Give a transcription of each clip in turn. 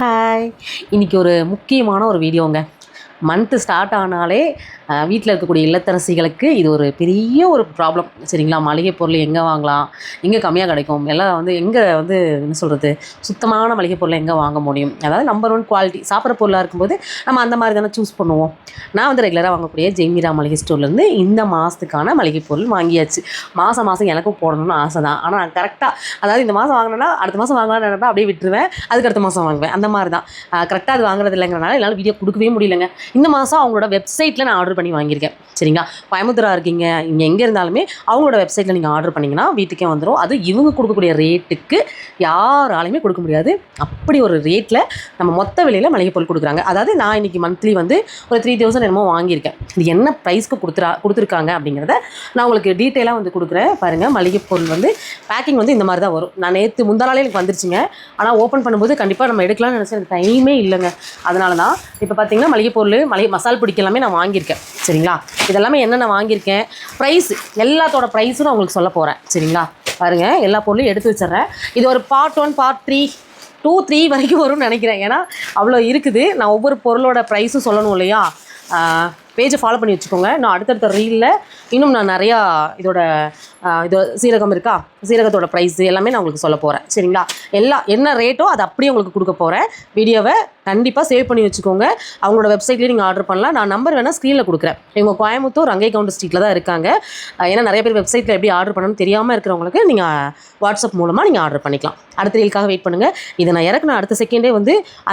Hi, இன்றைக்கி ஒரு முக்கியமான ஒரு வீடியோங்க. மந்த்து ஸ்டார்ட் ஆனாலே வீட்டில் இருக்கக்கூடிய இல்லத்தரசிகளுக்கு இது ஒரு பெரிய ஒரு ப்ராப்ளம். சரிங்களா? மளிகை பொருள் எங்கே வாங்கலாம், எங்கே கம்மியாக கிடைக்கும், எல்லாம் எங்கே என்ன சொல்கிறது, சுத்தமான மளிகை பொருளை எங்கே வாங்க முடியும், அதாவது நம்பர் 1 குவாலிட்டி சாப்பிட்ற பொருளாக இருக்கும்போது நம்ம அந்த மாதிரி தானே சூஸ் பண்ணுவோம். நான் ரெகுலராக வாங்கக்கூடிய ஜெய்மீரா மளிகை ஸ்டோர்லேருந்து இந்த மாதத்துக்கான மளிகை பொருள் வாங்கியாச்சு. மாதம் எனக்கும் போடணும்னு ஆசை தான். ஆனால் நான் கரெக்டாக, அதாவது இந்த மாதம் வாங்கினேன்னா அடுத்த மாதம் வாங்கலாம்னு நினைப்பேன், அப்படியே விட்டுருவேன். அதுக்கு அடுத்த மாதம் வாங்குவேன். அந்த மாதிரி தான். கரெக்டாக அது வாங்குறது இல்லைங்கிறனால என்னால் வீடியோ கொடுக்கவே முடியலைங்க. இந்த மாதம் அவங்களோட வெப்சைட்டில் நான் ஆர்டர் பண்ணி வாங்கியிருக்கேன். சரிங்களா? கோயம்புத்தூரா இருக்கீங்க, இங்கே எங்கே இருந்தாலுமே அவங்களோட வெப்சைட்டில் நீங்கள் ஆர்டர் பண்ணிங்கன்னா வீட்டுக்கே வந்துடும். அது இவங்க கொடுக்கக்கூடிய ரேட்டுக்கு யாராலையுமே கொடுக்க முடியாது. அப்படி ஒரு ரேட்டில் நம்ம மொத்த விலையில் மளிகை பொருள் கொடுக்குறாங்க. அதாவது நான் இன்றைக்கி மந்த்லி ஒரு 3000 என்னமோ வாங்கியிருக்கேன். இது என்ன ப்ரைஸ்க்கு கொடுத்துருக்காங்க அப்படிங்கிறத நான் உங்களுக்கு டீட்டெயிலாக கொடுக்குறேன். பாருங்கள், மளிகை பொருள் பேக்கிங் இந்த மாதிரி தான் வரும். நான் நேற்று முந்தானாலே எனக்கு வந்துருச்சுங்க. ஆனால் ஓப்பன் பண்ணும்போது கண்டிப்பாக நம்ம எடுக்கலாம்னு நினச்சேன். எனக்கு டைமே இல்லைங்க. அதனால தான் இப்போ பார்த்தீங்கன்னா மளிகை பொருள், மசால் பொடிக்கு எல்லாமே நான் வாங்கியிருக்கேன். சரிங்களா? இதெல்லாமே என்னென்ன வாங்கியிருக்கேன், ப்ரைஸ், எல்லாத்தோட ப்ரைஸும் நான் உங்களுக்கு சொல்ல போகிறேன். சரிங்களா? பாருங்கள், எல்லா பொருளையும் எடுத்து வச்சிட்றேன். இது ஒரு பார்ட் 1, பார்ட் 3, 2, 3 வரைக்கும் வரும்னு நினைக்கிறேன். ஏன்னா அவ்வளோ இருக்குது. நான் ஒவ்வொரு பொருளோட ப்ரைஸும் சொல்லணும் இல்லையா? பேஜை ஃபாலோ பண்ணி வச்சுக்கோங்க. நான் அடுத்தடுத்த ரீலில் இன்னும் நான் நிறையா இதோட சீரகம் இருக்கா, சீரகத்தோட ப்ரைஸு எல்லாமே நான் உங்களுக்கு சொல்ல போகிறேன். சரிங்களா? என்ன ரேட்டோ அதை அப்படியே உங்களுக்கு கொடுக்க போகிறேன். வீடியோவை கண்டிப்பாக சேவ் பண்ணி வச்சுக்கோங்க. அவங்களோட வெப்சைட்லேயே நீங்கள் ஆர்டர் பண்ணலாம். நான் நம்பர் வேணால் ஸ்க்ரீனில் கொடுக்குறேன். இவங்க கோயம்புத்தூர் ரங்கை கவுண்டர் ஸ்ட்ரீட்டில் தான் இருக்காங்க. ஏன்னா நிறைய பேர் வெப்சைட்டில் எப்படி ஆர்டர் பண்ணணும்னு தெரியாமல் இருக்கிறவங்களுக்கு நீங்கள் வாட்ஸ்அப் மூலமாக நீங்கள் ஆர்டர் பண்ணிக்கலாம். அடுத்த ரீலுக்காக வெயிட் பண்ணுங்கள். இதை நான் இறக்குன அடுத்த செகண்டே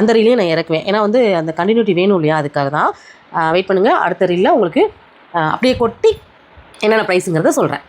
அந்த ரீலையும் நான் இறக்குவேன். ஏன்னா அந்த கண்டினியூட்டி வேணும் இல்லையா? அதுக்காக தான். வெயிட் பண்ணுங்கள். அடுத்த ரீலில் உங்களுக்கு அப்படியே கொட்டி என்னென்ன ப்ரைஸுங்கிறத சொல்கிறேன்.